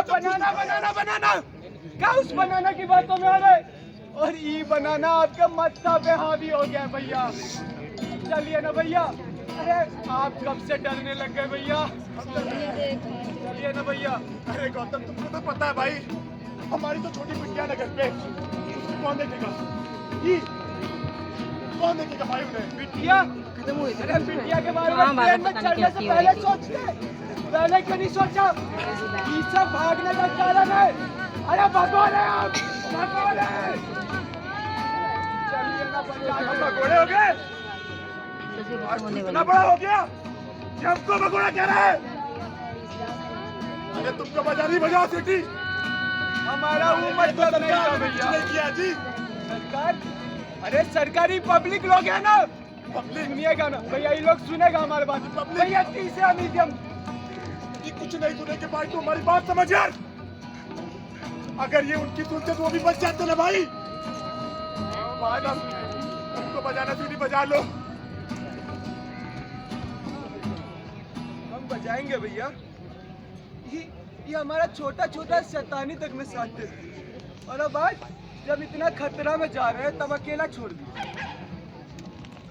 बनाना बनाना बनाना क्या उस बनाना की बातों में आ रहे और ई बनाना आपके मत्था पे हावी हो गया भैया। चलिए ना भैया, अरे आप कब से डरने लग गए भैया। चलिए ना भैया। अरे गौतम तुमको तो पता है भाई, हमारी तो छोटी बिटिया है घर पे, कौन देखेगा? कौन देखेगा भाई उन्हें? बिटिया खत्म हुई। अरे बिटिया के बारे में ट्रेन में चढ़ने से पहले सोचते, पहले क्यों नहीं सोचा? ये सब भागने का कारण है। अरे भगवान है आप, भगवान है। चलिए ना भैया, भगोड़े हो गए? इतना बड़ा हो गया कि हमको भगोड़ा कह रहा है? अरे तुमको बजा नहीं, बजाओ सीटी। हमारा वो मतलब नहीं था भैया। नहीं किया जी सरकार, अरे सरकारी पब्लिक लोग है ना, पब्लिक सुनिएगा ना भैया, ये लोग सुनेगा हमारे बात। भैया तीसरा मीडियम ये कुछ नहीं सुने के बाद तो हमारी बात समझ यार। अगर ये उनकी सुनते तो वो भी बच जाते ना भाई। उनको बजाना सीटी बजा लो। हम बजाएंगे भैया। ये हमारा छोटा छोटा शैतानी तक में साथ देते, और अब आज जब इतना खतरा में जा रहे हैं तब अकेला छोड़ दिया।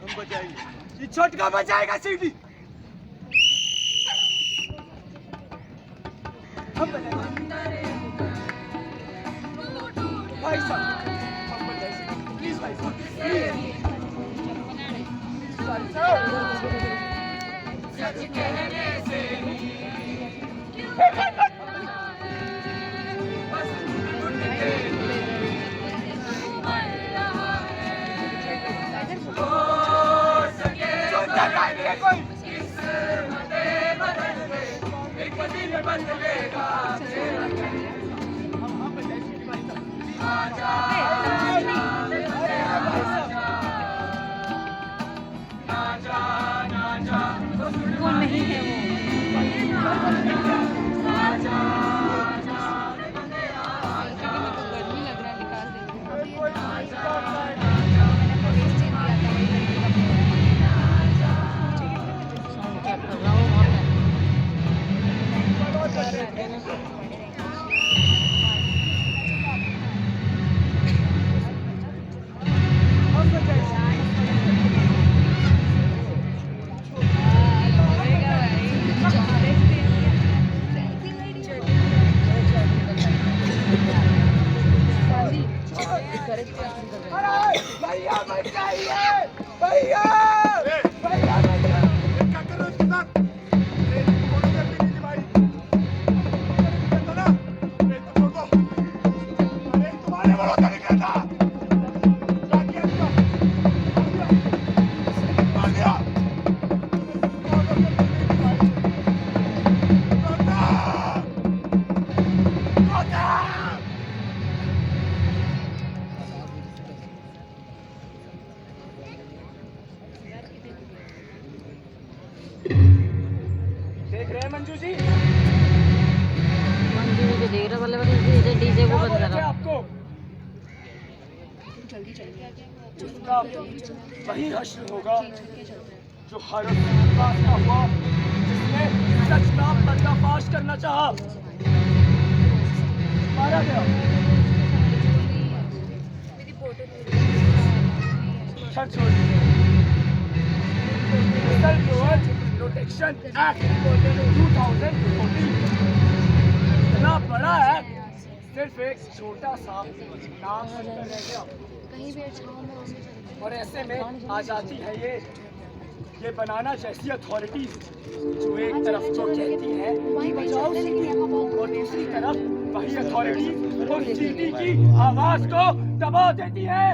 हम बजाएंगे, ये छोटका बजाएगा सीटी। हम बजाएंगे भाई साहब, हम बजाएंगे प्लीज भाई साहब, प्लीज भाई साहब। सच कहने से कौन नहीं है भैया बचाइए, भैया भैया भैया। क्या कर रहे हो इसके साथ? कौन सी अपनी नीली भाई? कहता ना, तो छोड़ दो। अरे तुम्हारे भरोसे नहीं करता। क्या किया इसका? मार दिया। देख रहे हैं मंजू जी, मंजू को देख रहा मतलब डीजे को बंद करा। आपको जिसका वही हश्र होगा जो हर बात का हुआ, जिसने सच का पर्दाफाश करना चाहा, मारा गया। छठ छोड़ प्रोटेक्शन एक्ट 2014, इतना बड़ा एक्ट सिर्फ एक छोटा सा नाम सुनकर रह गया। और ऐसे में आ जाती है ये बनाना जैसी अथॉरिटीज जो एक तरफ तो कहती है कि बचाओ सिटी, और दूसरी तरफ वही अथॉरिटीज उस सिटी की आवाज को दबा देती है।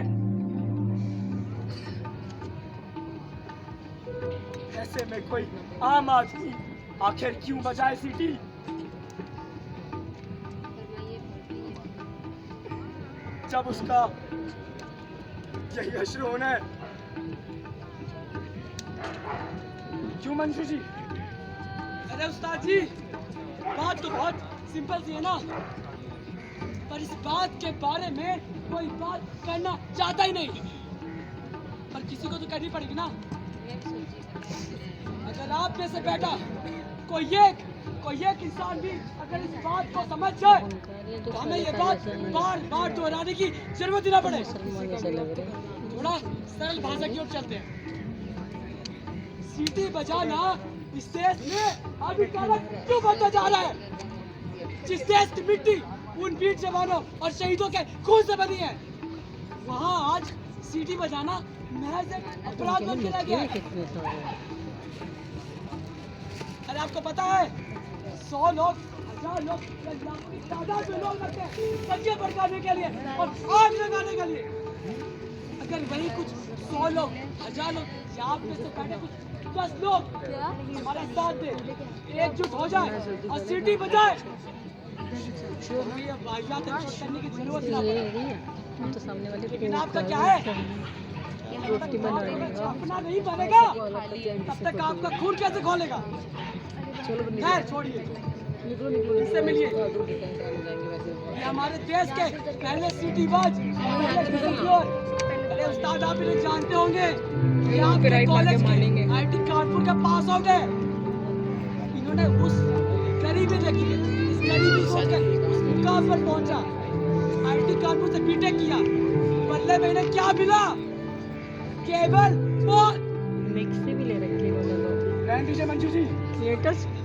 ऐसे में कोई आम आदमी आखिर क्यों बजाए सीटी? जब उसका यही हश्र होना है। क्यों मंजू जी? अरे उस्ताद जी, बात तो बहुत सिंपल सी है ना, पर इस बात के बारे में कोई बात करना चाहता ही नहीं, पर किसी को तो करनी पड़ेगी ना। अगर आप में से बेटा कोई कोई एक इंसान भी अगर इस बात को समझ जाए तो हमें ये बात बार बार दोहराने की जरूरत ही ना पड़े। थोड़ा सरल भाषा की ओर चलते हैं। सीटी बजाना इस देश में हानिकारक क्यों बनता जा रहा है? जिस देश की मिट्टी उन वीर जवानों और शहीदों के खून से बनी है, वहाँ आज सीटी बजाना महज एक अपराध बन के रह गया है। अरे आपको पता है 100 लोग 1000 लोग या लाखों की तादाद में लोग लगते हैं पंजे भड़काने के लिए और आग लगाने के लिए। अगर वही कुछ 100 लोग 1000 लोग या आप में से बैठे कुछ 10 लोग हमारा साथ दे, एकजुट हो जाए और सीटी बजाए तो भी अब वाहियात करने की जरूरत ना पड़े। तो सामने वाले लेकिन आपका क्या है, रोटी बनवाएगा अपना नहीं बनेगा तब तक आपका खून कैसे खोलेगा? खैर छोड़िए, इससे मिलिए। ये हमारे देश के पहले सीटी बाज पहले उस्ताद आप इन्हें जानते होंगे। ये आपके कॉलेज के आईटी कानपुर के पास आउट है। इन्होंने उस गरीबी देखी है, इस गरीबी सोचकर उस मुकाम पर पहुंचा, आईटी कानपुर से बीटेक किया। बदले में इन्हें क्या मिला? केवल मौत। मिक्स से भी ले रखे वो लोग। रहने दीजिए मंजू जी, लेटेस्ट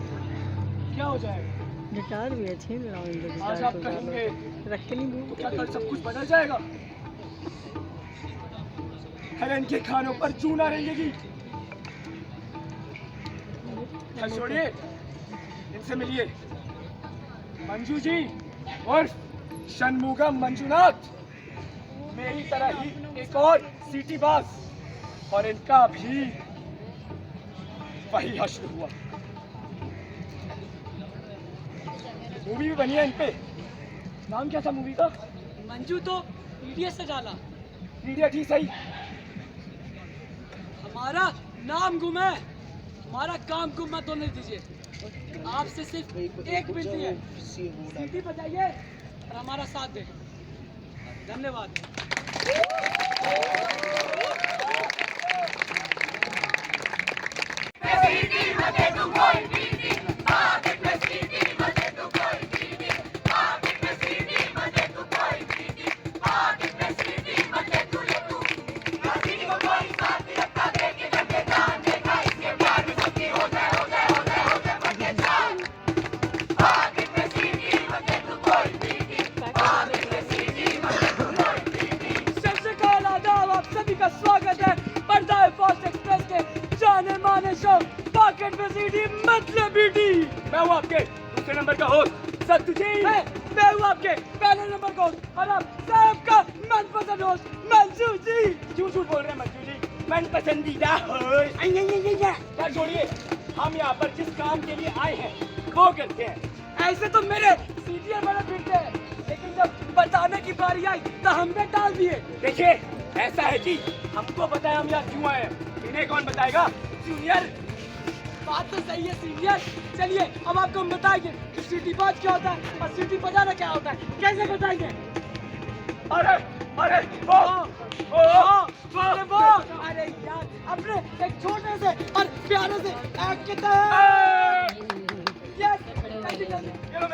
क्या हो जाएगा? गिटार भी है, छीन रहा हूँ इनके आज गिटार आप को। कहेंगे रख के नहीं तो दूँ। क्या कल सब कुछ बदल जाएगा? हरन के खानों पर चूना रेंगेगी। खैर छोड़िए, इनसे मिलिए। मंजू जी उर्फ शनमुगम मंजुनाथ मेरी तरह ही एक और सीटी बाज, और इनका भी वही हश्र हुआ। मूवी भी बनी है इन पे। नाम क्या था मूवी का? मंजू तो इडियट से डाला। इडियट ही सही, हमारा नाम गुम है, हमारा काम गुम मत होने दीजिए। आपसे सिर्फ एक विनती है, सीटी बजाइए और हमारा साथ दें। धन्यवाद। स्वागत है पर्दाए फास्ट एक्सप्रेस के जाने माने शो पॉकेट में सीडी मतलब बीटी। मैं हूँ आपके दूसरे नंबर का होस्ट सत्तू जी। मैं हूँ आपके पहले नंबर का होस्ट और आप सबका मनपसंद होस्ट मंजू जी। क्यों झूठ बोल रहे हैं मंजू जी? मन पसंदीदा होस्ट। क्या छोड़िए, हम यहाँ पर जिस काम के लिए आए हैं वो करते हैं। ऐसे तो मेरे सीनियर बड़े पीटते हैं, लेकिन जब बताने की बारी आई तो हमने टाल दिए। देखिए ऐसा है कि हमको पता है हम यहाँ क्यों आए हैं, इन्हें कौन बताएगा? जूनियर। बात तो सही है सीनियर। चलिए अब आपको हम बताएंगे कि सीटी बाज क्या होता है और सीटी बजाना क्या होता है। कैसे बताएंगे? अरे अरे अरे यार, अपने एक छोटे से और प्यारे से एक्ट के तहत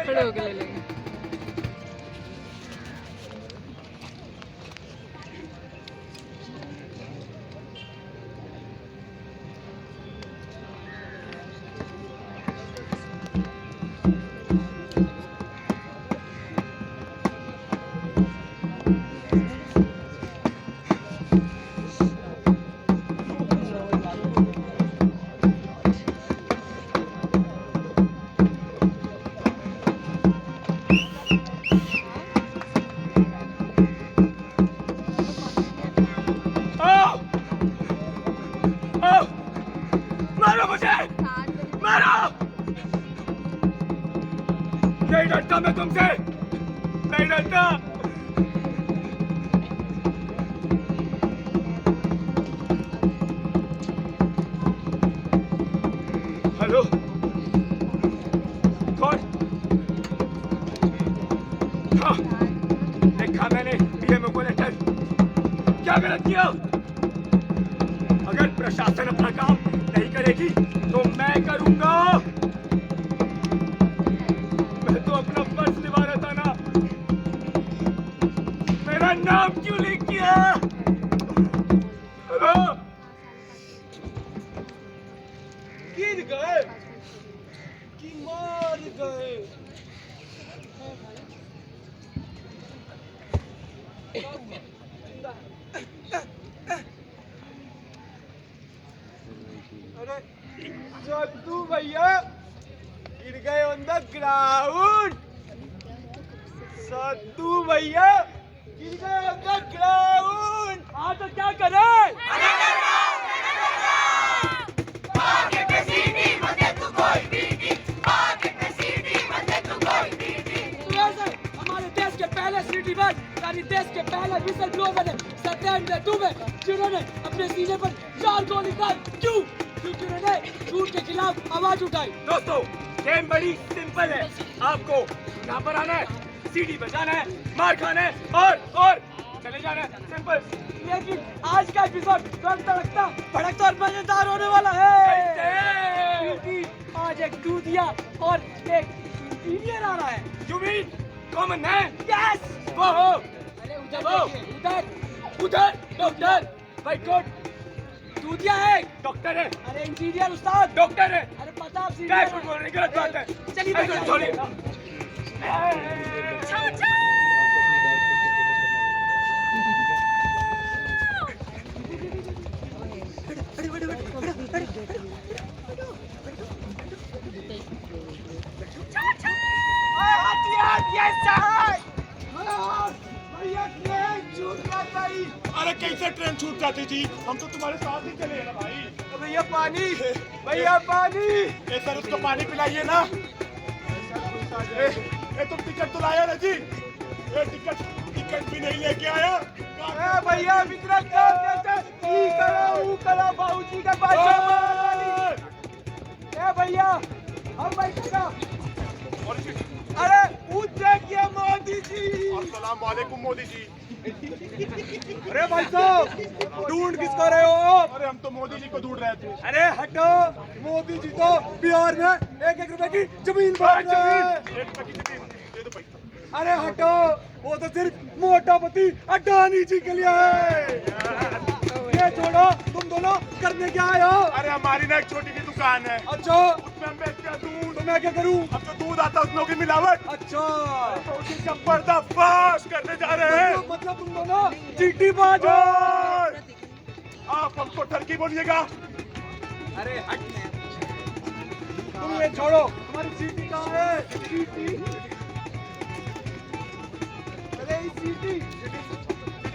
खड़े होके ले लेंगे। मारो मुझे, मारो। नहीं डरता मैं तुमसे, नहीं डरता। हेलो कौन? हाँ देखा मैंने बीएमओ को लेटर। क्या गलत किया? अगर प्रशासन अपना काम नहीं करेगी तो मैं करूंगा। नाम क्यों लिख किया? हेलो, गिर गए कि मार गए? अरे सत्तू भैया गिर गए ऑन द ग्राउंड। सत्तू भैया गिर गए ऑन द ग्राउंड। हाँ तो क्या करें? सुरेश, हमारे देश के पहले सिटी बस यानी देश के पहले विसल ब्लोवर ने सत्येंद्र दुबे जिन्होंने अपने सीने पर 4 गोली दाग क्यों? क्योंकि उन्होंने झूठ के खिलाफ आवाज उठाई। दोस्तों, गेम बड़ी सिंपल है। आपको यहाँ पर आना है, सीढ़ी बजाना है, मार खाना है और चले जाना है। सिंपल। लेकिन आज का एपिसोड तड़कता भड़कता और मजेदार होने वाला है, क्योंकि आज एक दूधिया और एक इंजीनियर आ रहा है। You mean common man? Yes, वो हो। अरे उधर उधर डॉक्टर, वाइट कोट दूधिया है, डॉक्टर है, अरे इंजीनियर उस्ताद, डॉक्टर है। अरे प्रताप सिंह क्या झूठ बोल रहे हैं? गलत बात है। चलिए ऐसे बैठ छोड़िए। अरे कैसे ट्रेन छूट जाती थी? हम तो तुम्हारे साथ ही चले ना भाई। भैया पानी, भैया पानी। ए सर, उसको पानी पिलाइए ना। ए तुम टिकट तो लाया ना जी? ए टिकट भी नहीं लेके आया। ए भैया इतना काम कैसे? ई करो बाबूजी का बादशाह। ए भैया हम बैठेगा। अरे पूछे क्या मोदी जी? अस्सलाम वालेकुम मोदी जी। अरे भाई साहब ढूंढ किसको रहे हो आप? अरे हम तो मोदी जी को ढूंढ रहे थे। अरे हटो, मोदी जी तो बिहार में 1-1 रुपए की जमीन बांट रहे हैं। एक रुपए की जमीन दे दो पैसा। अरे हटो, वो तो सिर्फ मोटापति अडानी जी के लिए है। ये छोड़ो, तुम दोनों करने क्या आए हो? अरे हमारी ना एक छोटी सी दुकान है, अच्छा उसमें हम बेचते हैं दूध। तो मैं क्या करूं? अब तो दूध आता है उसमें होगी मिलावट। अच्छा तो उसी का पर्दाफाश करने जा रहे हैं। मतलब तुम दोनों चीटी बाज हो। आप हमको ठरकी बोलिएगा। अरे हट, तुम ये छोड़ो, तुम्हारी सीटी कहाँ है? सीटी, अरे ये सीटी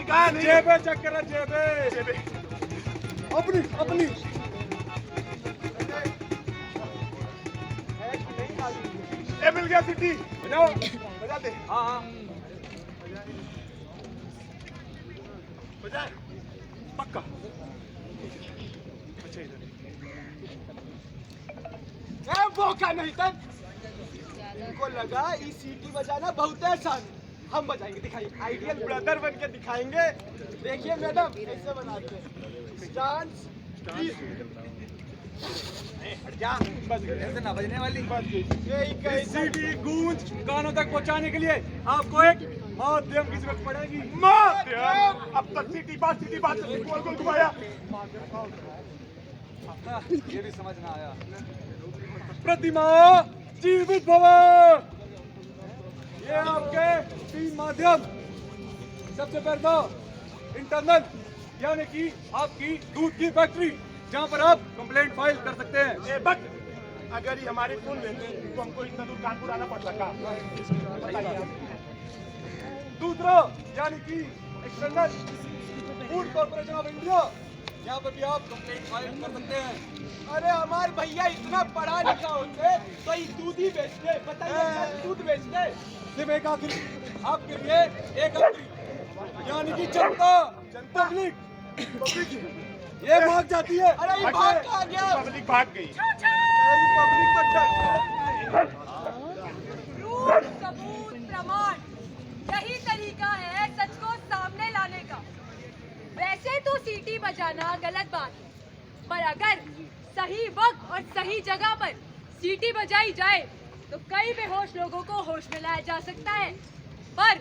कहाँ नहीं? जेबे चेक करा, जेबे जेबे। अपनी ए मिल गया सिटी। बजाओ। बजा दे। हाँ बजा पक्का। अच्छा इधर वो का नहीं तक इनको लगा ई सीटी बजाना बहुत आसान। हम बजाएंगे, दिखाइए। आइडियल ब्रदर बन के दिखाएंगे। देखिए मैडम कैसे बनाते हैं। डांस हट जा, बस ऐसे ना बजने वाली। यही कैसी भी गूंज कानों तक पहुंचाने के लिए आपको एक माध्यम की जरूरत पड़ेगी। माध्यम। अब तक सिटी बात गोल गोल घुमाया। ये भी समझ ना आया। प्रतिमा जीवित भव। ये आपके 3 माध्यम। सबसे पहला इंटरनल यानी कि आपकी दूध की फैक्ट्री, जहाँ पर आप कंप्लेंट फाइल कर सकते हैं। ए बट अगर ये हमारी सुन लेते तो हमको इतना दूर कानपुर आना पड़ता का? दूसरा यानी कि external food corporation of India, यहाँ पर भी आप कंप्लेंट फाइल कर सकते हैं। अरे हमारे भैया इतना पढ़ा लिखा होते तो ये दूध ही बेचते। बताइए, दूध बेचते। सिर्फ एक आखिरी आपके लिए एक आखिरी यानी कि जनता, पब्लिक ये भाग जाती है। अरे ये भाग कहाँ गया? पब्लिक भाग गई। पब्लिक तो प्रूफ, सबूत, प्रमाण, यही तरीका है सच को सामने लाने का। वैसे तो सीटी बजाना गलत बात है, पर अगर सही वक्त और सही जगह पर सीटी बजाई जाए तो कई बेहोश लोगों को होश में लाया जा सकता है। पर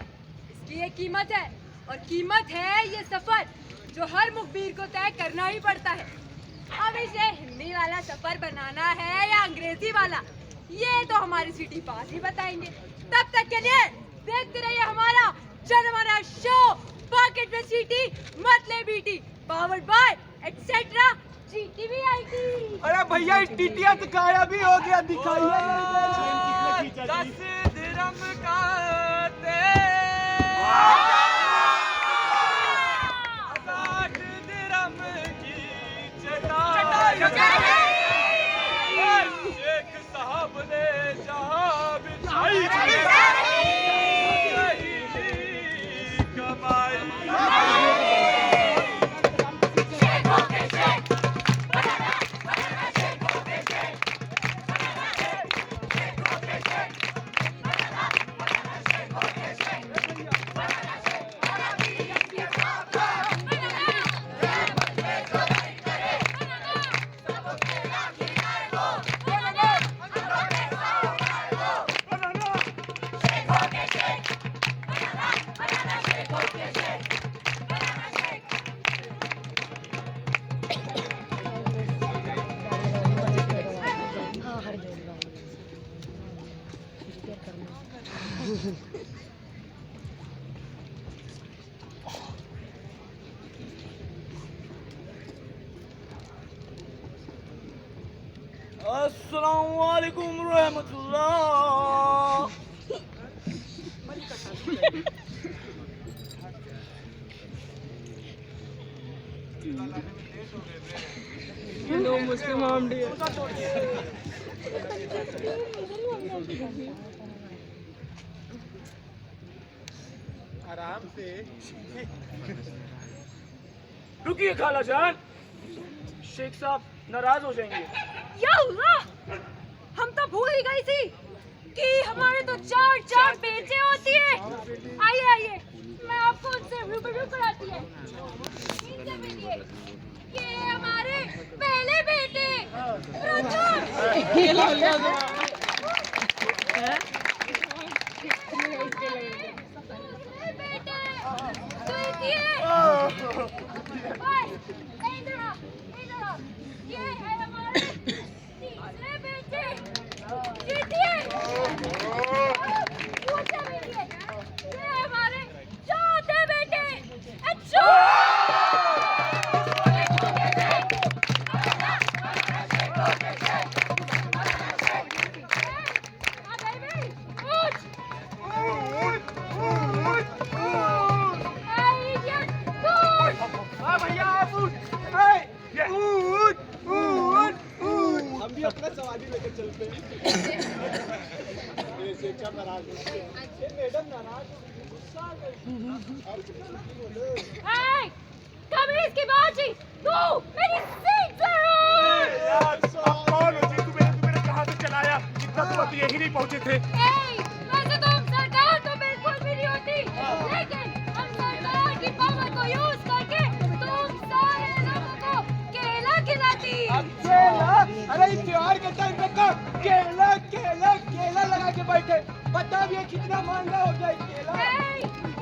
इसकी एक कीमत है, और कीमत है ये सफर जो हर मुखबिर को तय करना ही पड़ता है। अब इसे हिंदी वाला सफर बनाना है या अंग्रेजी वाला, ये तो हमारी सिटी पास ही बताएंगे। तब तक के लिए देखते रहिए हमारा जनमाना शो पॉकेट में सीटी मत ले BT, powered by etcetera Zee TV IT. अरे भैया टीटिया तो गाया भी हो गया, दिखाइए। 10 दिरहम का 60 दिरहम की चटाई। शेख साहब ने जहां बिछाई कमाई। अस्सलामुअलैकुम रहमतुल्लाह। नो मुस्लिम आमडी है। आराम से। रुकिए खाला जान, शेख साहब नाराज हो जाएंगे। या अल्लाह, हम तो भूल ही गई थी कि हमारे तो चार बेटे होती है। आइए आइए, मैं आपको उनसे रूबरू कराती है। इनसे मिलिए, ये हमारे पहले बेटे प्रथम। दूसरे बेटे द्वितीय। इधर आओ, इधर आओ। ये है हमारे तीसरे बेटे तृतीय। ऊंचा मिलिए, ये हमारे चौथे बेटे हम भी अपना सवारी लेकर चलते हैं। मैडम नाराज कमीज की बाजी, तू मेरी सीट से कौन हो जी? तू मेरे कहाँ से चलाया? इतना तो यही नहीं पहुँचे थे। वैसे तो हम सरकार तो बिल्कुल भी नहीं होती, लेकिन हम सरकार की पावर को यूज करके तुम सारे लोगों को केला खिलाती। केला? अरे इस त्योहार के टाइम पे तो केला केला केला लगा के बैठे। बताओ ये कितना महंगा हो गया केला।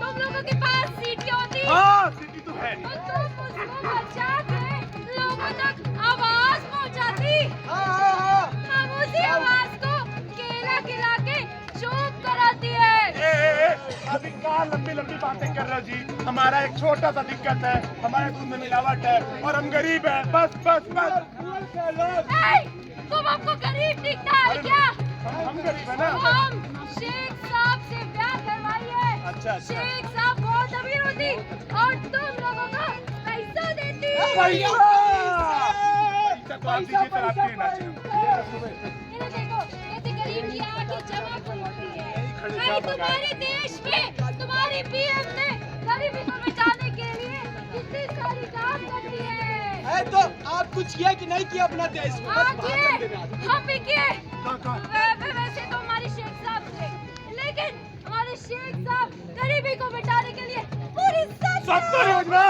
तुम लोगों के पास सीट होती, हाँ, सीटी तो है। तो तुम उसको बचा के लोगों तक आवाज पहुंचाती। हम उसी आवाज को केला खिला के चुप कराती है। अभी कहाँ लंबी लंबी बातें कर रहे हो जी? हमारा एक छोटा सा दिक्कत है, हमारे दूध में मिलावट है और हम गरीब हैं। बस बस बस। तुम हमको गरीब दिखता है क्या? हम गरीब है ना। हम शेख साहब से ब्याह करवाइए। अच्छा। शेख साहब बहुत अमीर होती और तुम लोगों को पैसा देती। पैसा तो आप दीजिए, फिर आप देना चाहिए। इन्हें देखो, ऐसे गरीब की आंखें चमक होती है। भाई तुम्हारे देश में तुम्हारी पीएम ने गरीबी को मिटाने के लिए कितनी सारी काम करती है। तो आप कुछ किया कि नहीं किया अपना देश में? हाँ किए, हम भी किए। कहाँ? वैसे तो हमारे शेख साहब थे, लेकिन हमारे शेख साहब गरीबी को मिटाने के लिए पूरी 70 योजना।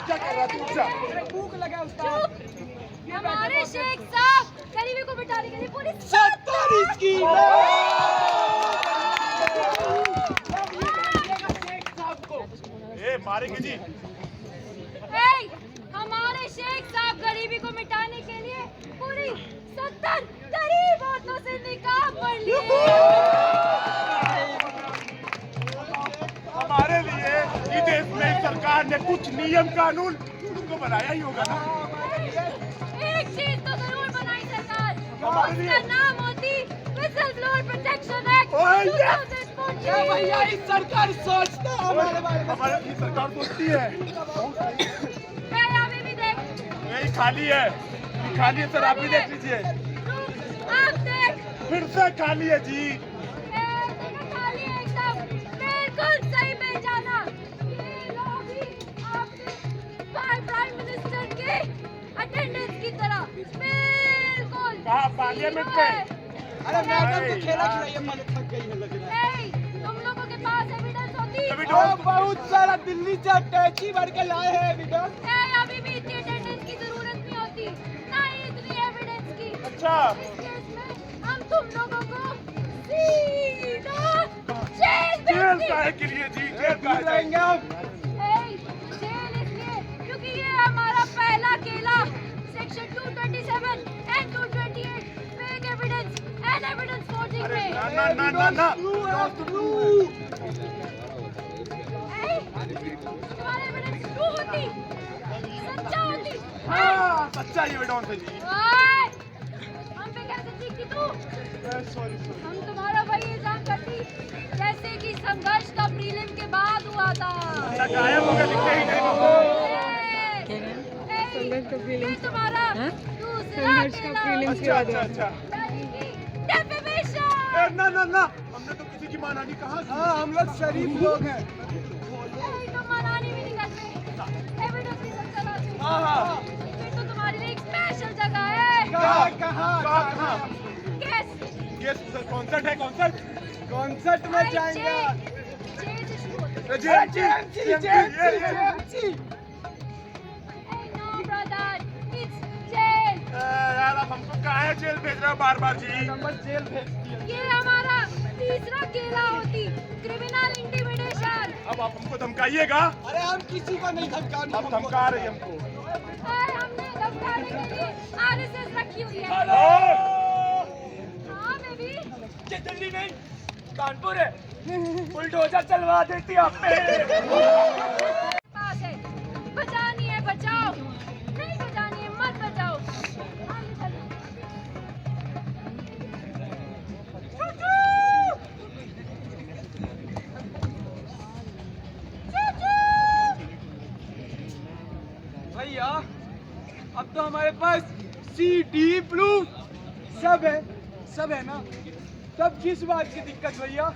क्या कर रहा तू? भूख लगा उसका। हमारे शेख साहब गरीबी को मिटाने के लिए पूरी 70 स्कीम। मारेंगे जी। Hey, हमारे शेख साहब गरीबी को मिटाने के लिए पूरी 70 गरीब औरतों से निकाह पढ़ लिए। हमारे लिए इस देश में सरकार ने कुछ नियम कानून उनको बनाया ही होगा ना। एक चीज तो जरूर बनाई सरकार, हमारे लिए- उसका नाम होती विसल ब्लोअर प्रोटेक्शन एक्ट ओए, 2014। भैया इस सरकार सोचता है हमारे बारे में। हमारे लिए सरकार सोचती है। है अभी भी देख, यही खाली है, खाली है सर, आप भी देख लीजिए। आप देख, फिर से खाली है जी। देखो खाली है एकदम, बिल्कुल सही पहचाना। ये लॉबी आपके प्राइम मिनिस्टर के अटेंडेंस की तरह बिल्कुल कहाँ पार्लियामेंट में? अरे मैडम को खेला खिलाइए, मन थक गई है लग रहा है। Hey, तुम लोगों के पास एविडेंस होती? Evidence? बहुत सारा दिल्ली से अटैची भर के लाए हैं एविडेंस। Hey, अभी भी इतनी अटेंडेंस की जरूरत नहीं होती, ना ही इतनी एविडेंस की। अच्छा, इस केस में हम तुम लोगों को सीधा जेल जेल भेज काहे के लिए जी? जेल काहे रहेंगे जाएंगे? हम। Hey, जेल इसलिए क्योंकि ये हमारा पहला केला section 227 and 228 fake evidence and evidence forging अरे में। ना ना ना ना ना। Hey, तुम्हारे एविडेंस ट्रू होती, सच्चा होती। हाँ, सच्चा ये एविडेंस है जी। ओए, हम पे कैसे चीखती तू? Sorry sorry. हम तुम्हारा वही इल्जाम करती जैसे कि संघर्ष का प्रीलिम के बाद हुआ था। ना गायब हो गया, दिखते ही नहीं हमको। संघर्ष का ये feelings? तुम्हारा हाँ? दूसरा संघर्ष का केला feelings अच्छा अच्छा याद अच्छा। defamation। ना ना ना, हमने तो किसी की माना कहा। हाँ हम लोग शरीफ लोग हैं। तो मनानी भी नहीं करते, एविडेंस भी सब चलाते। हाँ हाँ। फिर तो तुम्हारे लिए एक स्पेशल जगह है। कहाँ कहाँ कहाँ? Guess। ये कॉन्सर्ट है, कॉन्सर्ट। कॉन्सर्ट में जाएंगे। जेल से शुरू होता है। JMC. Hey, no, brother, it's jail. यार आप हमको काहे जेल भेज रहे हो बार बार जी? नंबर जेल भेज दिया। ये हमारा तीसरा केला होती, क्रिमिनल इंटिमिडेशन। अब आप हमको धमकाइएगा? अरे हम किसी को नहीं धमकाने। आप धमका रही हमको। हमने धमकाने के लिए आरएसएस रखी हुई है। ओ! हाँ बेबी, ये दिल्ली नहीं, कानपुर है। बुलडोजर चलवा देती आप पे। पास है, बचानी है बचाओ, नहीं बचानी है मत बचाओ। आगे चलो। भैया अब तो हमारे पास CD प्रूफ सब है ना। तब किस बात की दिक्कत भैया?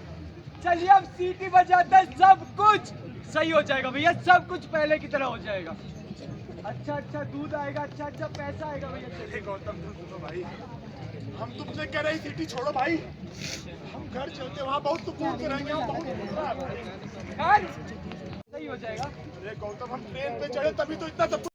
चलिए अब सीटी बजाते सब कुछ सही हो जाएगा भैया, सब कुछ पहले की तरह हो जाएगा। अच्छा अच्छा दूध आएगा, अच्छा अच्छा पैसा आएगा भैया। चलिए गौतम तुम सुनो भाई, हम तुमसे कह रहे सिटी छोड़ो भाई, हम घर चलते वहाँ बहुत सुकून से रहेंगे, हम बहुत घर सही हो जाएगा। अरे गौतम हम ट्रेन पे चढ़े तभी तो इतना सब